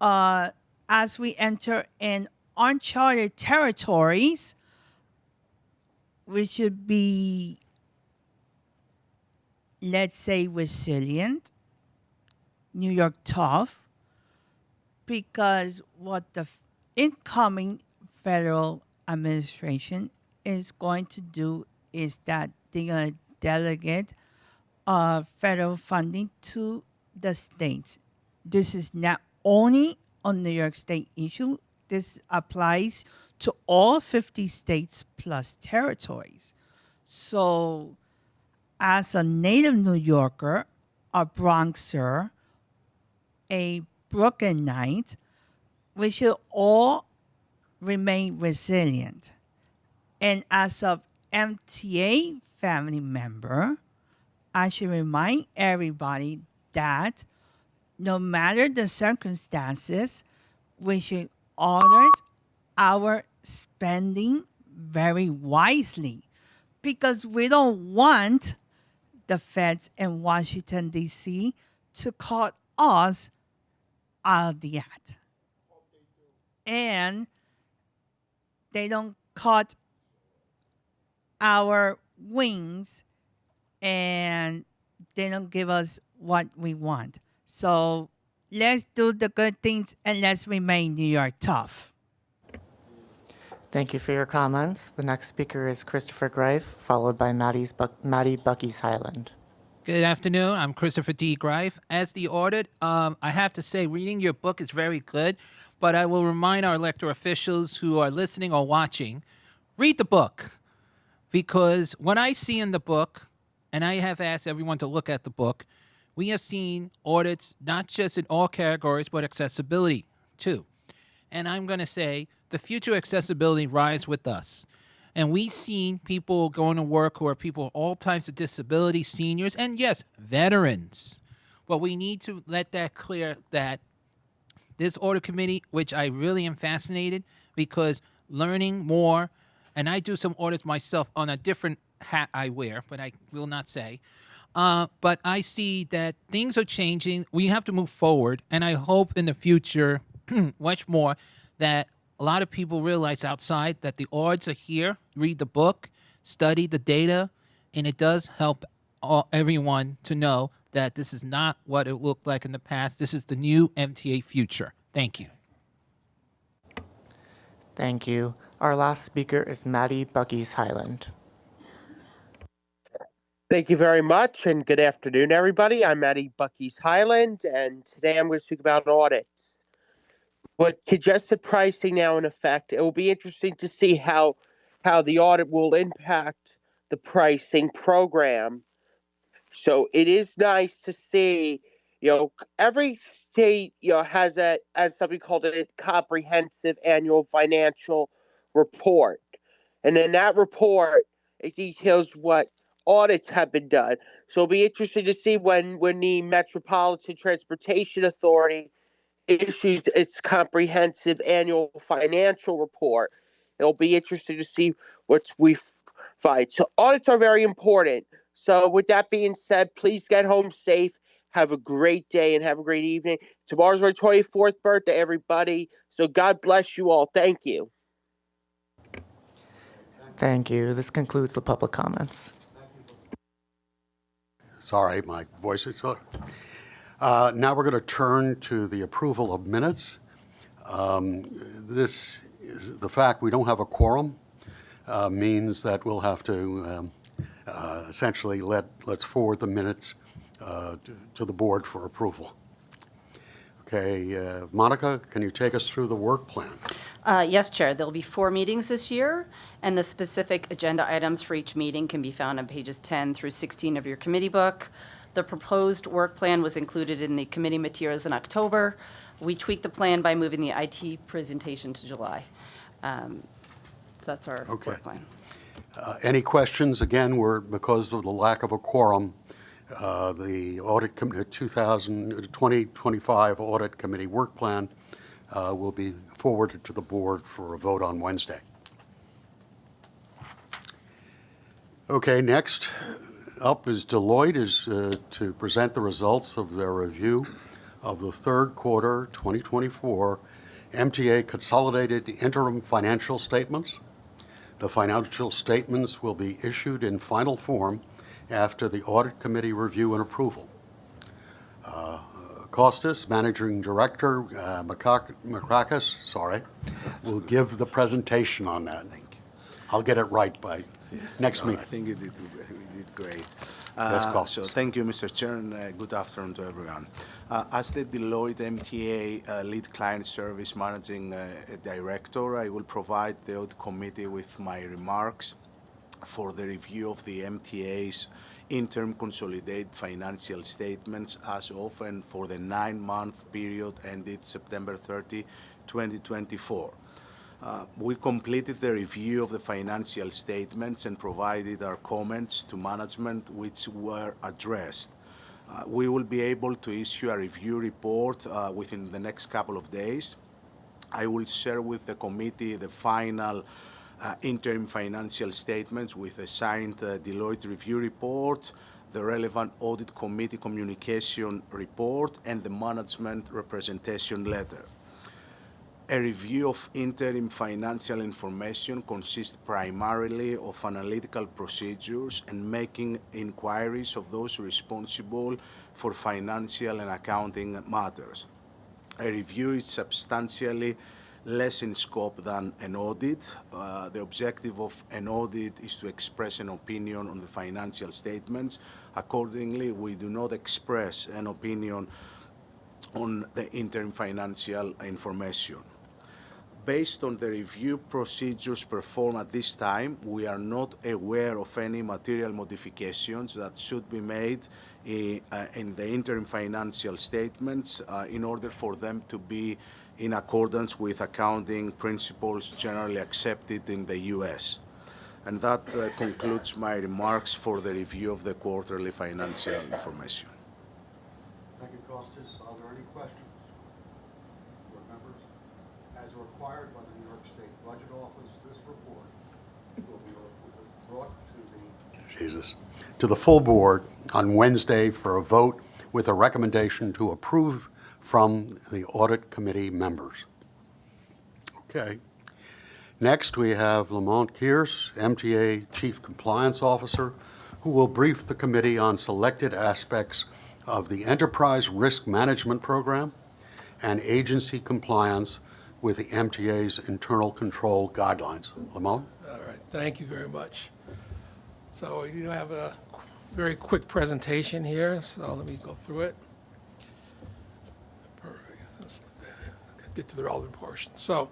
as we enter in uncharted territories, we should be, let's say, resilient, New York tough, because what the incoming federal administration is going to do is that they're going to delegate federal funding to the states. This is not only a New York State issue. This applies to all 50 states plus territories. So, as a native New Yorker, a Bronxer, a Brooklynite, we should all remain resilient. And as a MTA family member, I should remind everybody that no matter the circumstances, we should audit our spending very wisely, because we don't want the feds in Washington, D.C. to cut us out of the act. And they don't cut our wings, and they don't give us what we want. So let's do the good things and let's remain New York tough. Thank you for your comments. The next speaker is Christopher Greif, followed by Maddie Bucky's Highland. Good afternoon. I'm Christopher D. Greif. As the audit, I have to say, reading your book is very good, but I will remind our elected officials who are listening or watching, read the book. Because what I see in the book, and I have asked everyone to look at the book, we have seen audits not just in all categories, but accessibility too. And I'm going to say the future accessibility rides with us. And we've seen people going to work who are people with all types of disabilities, seniors, and yes, veterans. But we need to let that clear that this audit committee, which I really am fascinated because learning more, and I do some audits myself on a different hat I wear, but I will not say. But I see that things are changing. We have to move forward, and I hope in the future, much more, that a lot of people realize outside that the odds are here. Read the book, study the data, and it does help everyone to know that this is not what it looked like in the past. This is the new MTA future. Thank you. Thank you. Our last speaker is Maddie Bucky's Highland. Thank you very much, and good afternoon, everybody. I'm Matty Bucky's Highland, and today I'm going to speak about audit. With congested pricing now in effect, it will be interesting to see how the audit will impact the pricing program. So it is nice to see, every state, has something called a comprehensive annual financial report, and in that report, it details what audits have been done. So it'll be interesting to see when the Metropolitan Transportation Authority issues its comprehensive annual financial report. It'll be interesting to see what we find. So audits are very important. So with that being said, please get home safe. Have a great day and have a great evening. Tomorrow's my 24th birthday, everybody. So God bless you all. Thank you. Thank you. This concludes the public comments. Sorry, my voice is on. Now we're going to turn to the approval of minutes. This is the fact we don't have a quorum means that we'll have to essentially let's forward the minutes to the board for approval. Okay, Monica, can you take us through the work plan? Yes, Chair. There'll be 4 meetings this year, and the specific agenda items for each meeting can be found on pages 10 through 16 of your committee book. The proposed work plan was included in the committee materials in October. We tweaked the plan by moving the IT presentation to July. So that's our work plan. Any questions? Again, because of the lack of a quorum, the audit 2025 audit committee work plan will be forwarded to the board for a vote on Wednesday. Okay, next up is Deloitte to present the results of their review of the third quarter 2024 MTA consolidated interim financial statements. The financial statements will be issued in final form after the Audit Committee review and approval. Costas, Managing Director, Makrakis, will give the presentation on that. Thank you. I'll get it right by next No, I meeting. think you did great. Yes, Costas. So thank you, Mr. Chair, and good afternoon to everyone. As the Deloitte MTA Lead Client Service Managing Director, I will provide the Audit Committee with my remarks for the review of the MTA's interim consolidated financial statements as of and for the 9-month period ended September 30, 2024. We completed the review of the financial statements and provided our comments to management, which were addressed. We will be able to issue a review report within the next couple of days. I will share with the committee the final interim financial statements with a signed Deloitte review report, the relevant audit committee communication report, and the management representation letter. A review of interim financial information consists primarily of analytical procedures and making inquiries of those responsible for financial and accounting matters. A review is substantially less in scope than an audit. The objective of an audit is to express an opinion on the financial statements. Accordingly, we do not express an opinion on the interim financial information. Based on the review procedures performed at this time, we are not aware of any material modifications that should be made in the interim financial statements in order for them to be in accordance with accounting principles generally accepted in the U.S. And that concludes my remarks for the review of the quarterly financial information. Thank you, Costas. Are there any questions? Board members? As required by the New York State Budget Office, this report will be brought to the full board on Wednesday for a vote with a recommendation to approve from the Audit Committee members. Okay. Next, we have Lamont Kearse, MTA Chief Compliance Officer, who will brief the committee on selected aspects of the Enterprise Risk Management Program and agency compliance with the MTA's internal control guidelines. Lamont? All right, thank you very much. So you have a very quick presentation here, so let me go through it. Perfect. Let's get to the relevant portion. So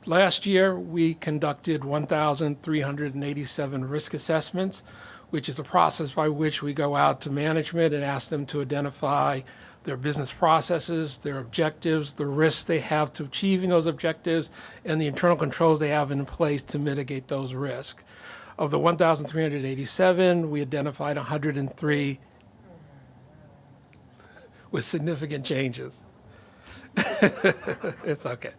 last year, we conducted 1,387 risk assessments, which is a process by which we go out to management and ask them to identify their business processes, their objectives, the risks they have to achieving those objectives, and the internal controls they have in place to mitigate those risks. Of the 1,387, we identified 103 with significant changes. It's okay.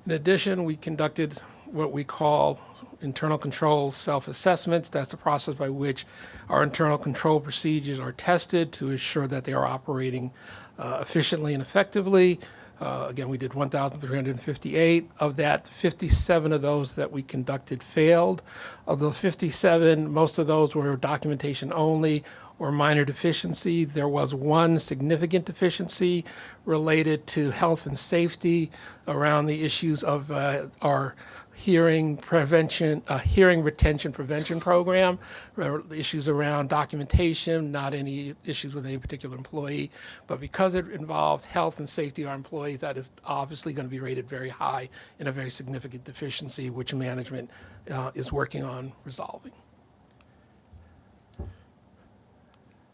In addition, we conducted what we call internal control self-assessments. That's the process by which our internal control procedures are tested to ensure that they are operating efficiently and effectively. Again, we did 1,358. Of that, 57 of those that we conducted failed. Of those 57, most of those were documentation only or minor deficiency. There was one significant deficiency related to health and safety around the issues of our hearing retention prevention program, issues around documentation, not any issues with any particular employee. But because it involves health and safety of our employees, that is obviously going to be rated very high and a very significant deficiency, which management is working on resolving.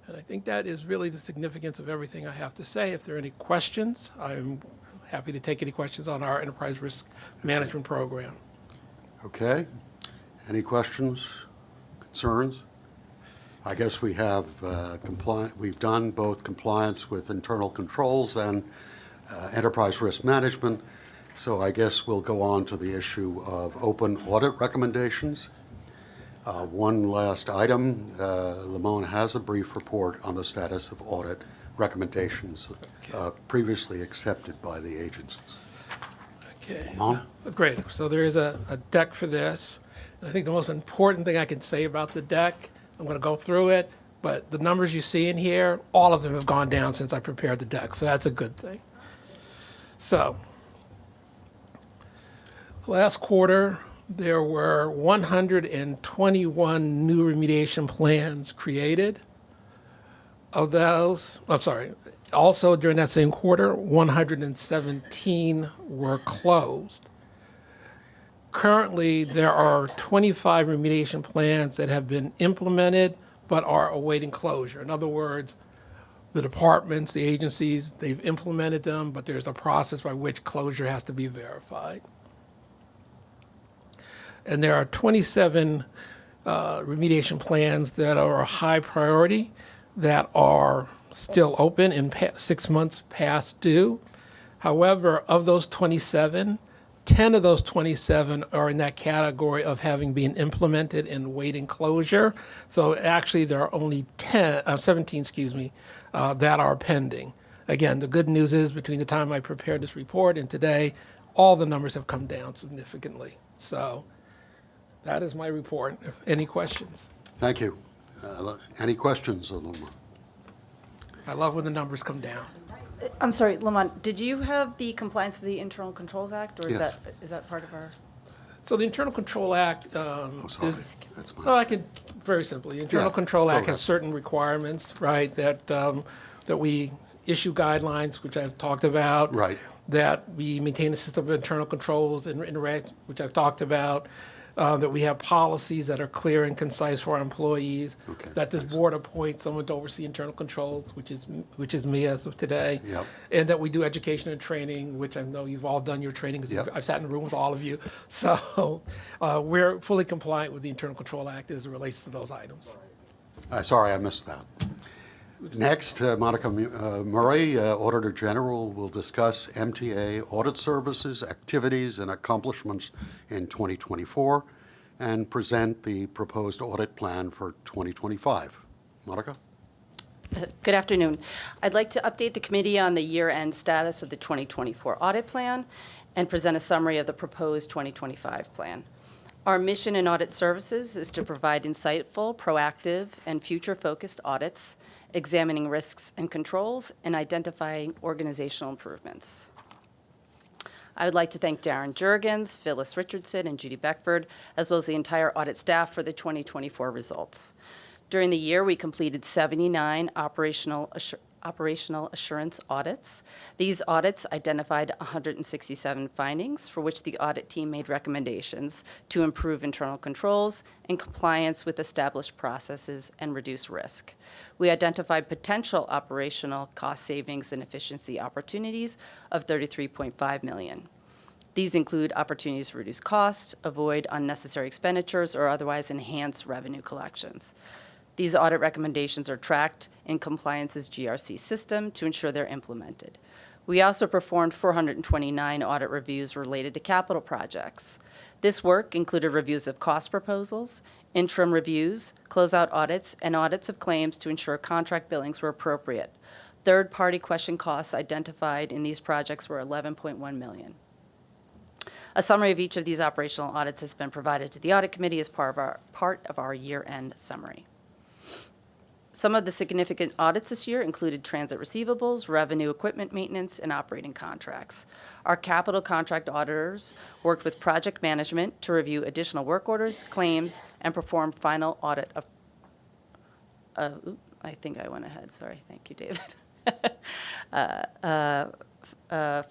And I think that is really the significance of everything I have to say. If there are any questions, I'm happy to take any questions on our enterprise risk management program. Okay. Any questions, concerns? I guess we have we've done both compliance with internal controls and enterprise risk management. So I guess we'll go on to the issue of open audit recommendations. One last item, Lamone has a brief report on the status of audit recommendations previously accepted by the agencies. Okay. Lamone? Great. So there is a deck for this. And I think the most important thing I can say about the deck, I'm going to go through it, but the numbers you see in here, all of them have gone down since I prepared the deck. So that's a good thing. So last quarter, there were 121 new remediation plans created. Of those, I'm sorry, also during that same quarter, 117 were closed. Currently, there are 25 remediation plans that have been implemented but are awaiting closure. In other words, the departments, the agencies, they've implemented them, but there's a process by which closure has to be verified. And there are 27 remediation plans that are a high priority that are still open and 6 months past due. However, of those 27, 10 of those 27 are in that category of having been implemented and waiting closure. So actually, there are only 17, that are pending. Again, the good news is between the time I prepared this report and today, all the numbers have come down significantly. So that is my report. Any questions? Thank you. Any questions, Lamone? I love when the numbers come down. I'm sorry, Lamont, did you have the compliance with the Internal Controls Act, or is Yes. that part of our? So the Internal Control Act, Oh, sorry. That's well, I my, can, very simply, the Internal Yeah, Control go Act ahead. has certain requirements, right, that we issue guidelines, which I've talked about. Right. That we maintain a system of internal controls and which I've talked about. That we have policies that are clear and concise for our employees. Okay, That this board appoints someone to oversee internal controls, which is me as of today. Yep. And that we do education and training, which I know you've all done your training, because Yep. I've sat in the room with all of you. So we're fully compliant with the Internal Control Act as it relates to those items. sorry, I missed that. Next, Monica Murray, Auditor General, will discuss MTA audit services, activities, and accomplishments in 2024, and present the proposed audit plan for 2025. Monica? Good afternoon. I'd like to update the committee on the year-end status of the 2024 audit plan and present a summary of the proposed 2025 plan. Our mission in audit services is to provide insightful, proactive, and future-focused audits, examining risks and controls, and identifying organizational improvements. I would like to thank Darren Juergens, Phyllis Richardson, and Judy Beckford, as well as the entire audit staff for the 2024 results. During the year, we completed 79 operational assurance audits. These audits identified 167 findings for which the audit team made recommendations to improve internal controls and compliance with established processes and reduce risk. We identified potential operational cost savings and efficiency opportunities of $33.5 million. These include opportunities to reduce costs, avoid unnecessary expenditures, or otherwise enhance revenue collections. These audit recommendations are tracked in compliance's GRC system to ensure they're implemented. We also performed 429 audit reviews related to capital projects. This work included reviews of cost proposals, interim reviews, closeout audits, and audits of claims to ensure contract billings were appropriate. Third-party question costs identified in these projects were $11.1 million. A summary of each of these operational audits has been provided to the Audit Committee as part of our year-end summary. Some of the significant audits this year included transit receivables, revenue equipment maintenance, and operating contracts. Our capital contract auditors worked with project management to review additional work orders, claims, and perform final audit of, I think I went ahead, sorry, thank you, David.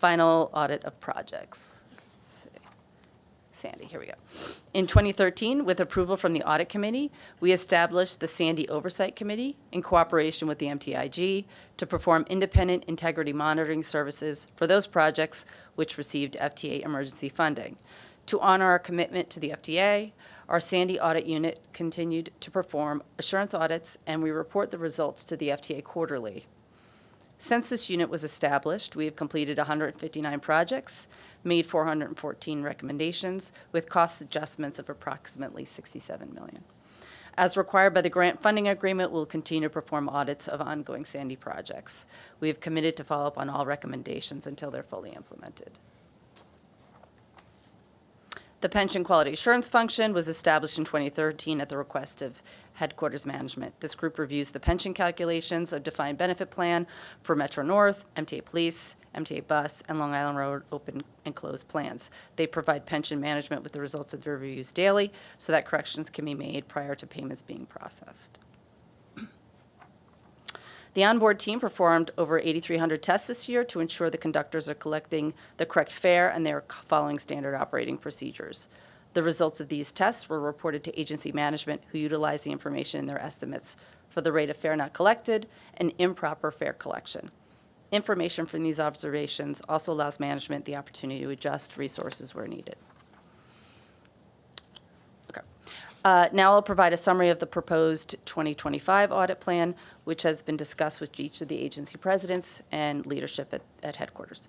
Final audit of projects. Sandy, here we go. In 2013, with approval from the Audit Committee, we established the Sandy Oversight Committee in cooperation with the MTIG to perform independent integrity monitoring services for those projects which received FTA emergency funding. To honor our commitment to the FTA, our Sandy Audit Unit continued to perform assurance audits, and we report the results to the FTA quarterly. Since this unit was established, we have completed 159 projects, made 414 recommendations, with cost adjustments of approximately $67 million. As required by the grant funding agreement, we'll continue to perform audits of ongoing Sandy projects. We have committed to follow up on all recommendations until they're fully implemented. The pension quality assurance function was established in 2013 at the request of headquarters management. This group reviews the pension calculations of defined benefit plan for Metro North, MTA Police, MTA Bus, and Long Island Road open and closed plans. They provide pension management with the results of the reviews daily so that corrections can be made prior to payments being processed. The onboard team performed over 8,300 tests this year to ensure the conductors are collecting the correct fare and they are following standard operating procedures. The results of these tests were reported to agency management, who utilized the information in their estimates for the rate of fare not collected and improper fare collection. Information from these observations also allows management the opportunity to adjust resources where needed. Now I'll provide a summary of the proposed 2025 audit plan, which has been discussed with each of the agency presidents and leadership at headquarters.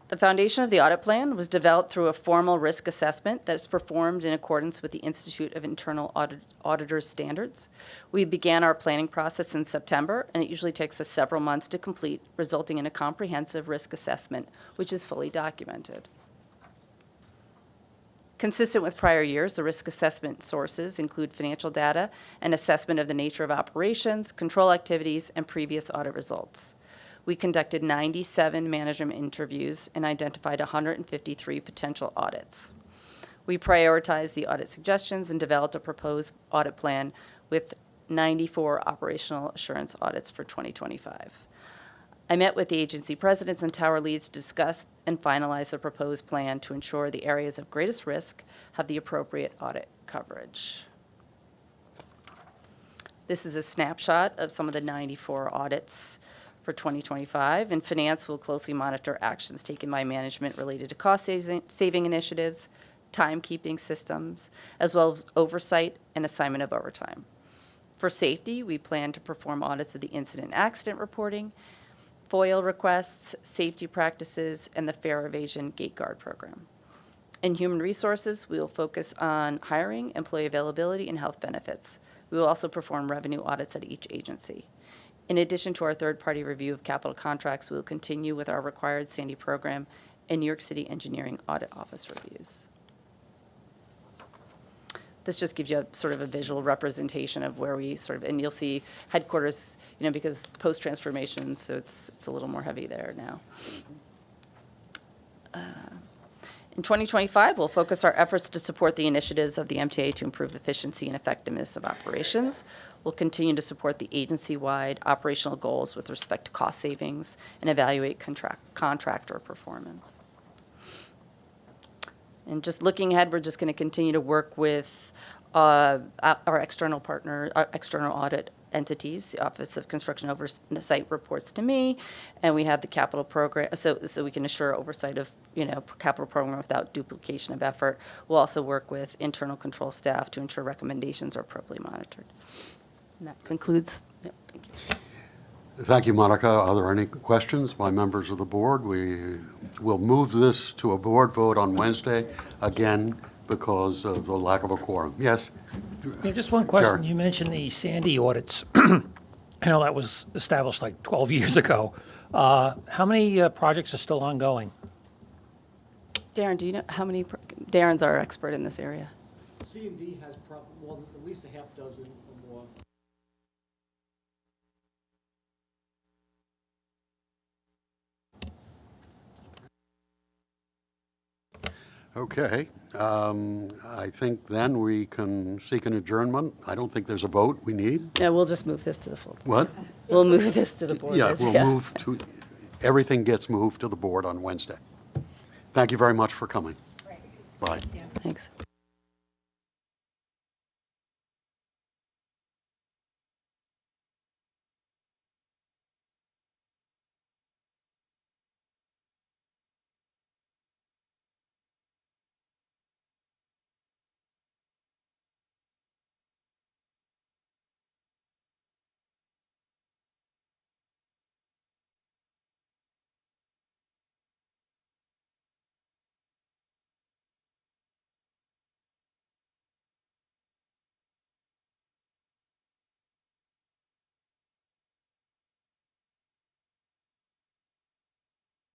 The foundation of the audit plan was developed through a formal risk assessment that is performed in accordance with the Institute of Internal Auditors standards. We began our planning process in September, and it usually takes us several months to complete, resulting in a comprehensive risk assessment, which is fully documented. Consistent with prior years, the risk assessment sources include financial data and assessment of the nature of operations, control activities, and previous audit results. We conducted 97 management interviews and identified 153 potential audits. We prioritized the audit suggestions and developed a proposed audit plan with 94 operational assurance audits for 2025. I met with the agency presidents and tower leads to discuss and finalize the proposed plan to ensure the areas of greatest risk have the appropriate audit coverage. This is a snapshot of some of the 94 audits for 2025, and finance will closely monitor actions taken by management related to cost-saving initiatives, timekeeping systems, as well as oversight and assignment of overtime. For safety, we plan to perform audits of the incident and accident reporting, FOIL requests, safety practices, and the fare evasion gate guard program. In human resources, we will focus on hiring, employee availability, and health benefits. We will also perform revenue audits at each agency. In addition to our third-party review of capital contracts, we will continue with our required Sandy program and New York City Engineering Audit Office reviews. This just gives you a sort of a visual representation of where we sort of, and you'll see headquarters, you know, because post-transformation, so it's a little more heavy there now. In 2025, we'll focus our efforts to support the initiatives of the MTA to improve efficiency and effectiveness of operations. We'll continue to support the agency-wide operational goals with respect to cost savings and evaluate contractor performance. And just looking ahead, we're just going to continue to work with our external partner, our external audit entities. The Office of Construction Oversight reports to me, and we have the capital program, so we can assure oversight of, you know, capital program without duplication of effort. We'll also work with internal control staff to ensure recommendations are appropriately monitored. And that concludes. Yep, thank you. Thank you, Monica. Are there any questions by members of the board? We will move this to a board vote on Wednesday, again, because of the lack of a quorum. Yes? Yeah, just one question. Sure. You mentioned the Sandy audits. I know that was established like 12 years ago. How many projects are still ongoing? Darren, do you know how many? Darren's our expert in this area. C&D has at least a half dozen or more. Okay. I think then we can seek an adjournment. I don't think there's a vote we need. No, we'll just move this to the full. What? We'll move this to the board. Yeah, we'll move to, everything gets moved to the board on Wednesday. Thank you very much for coming. Bye. Thanks.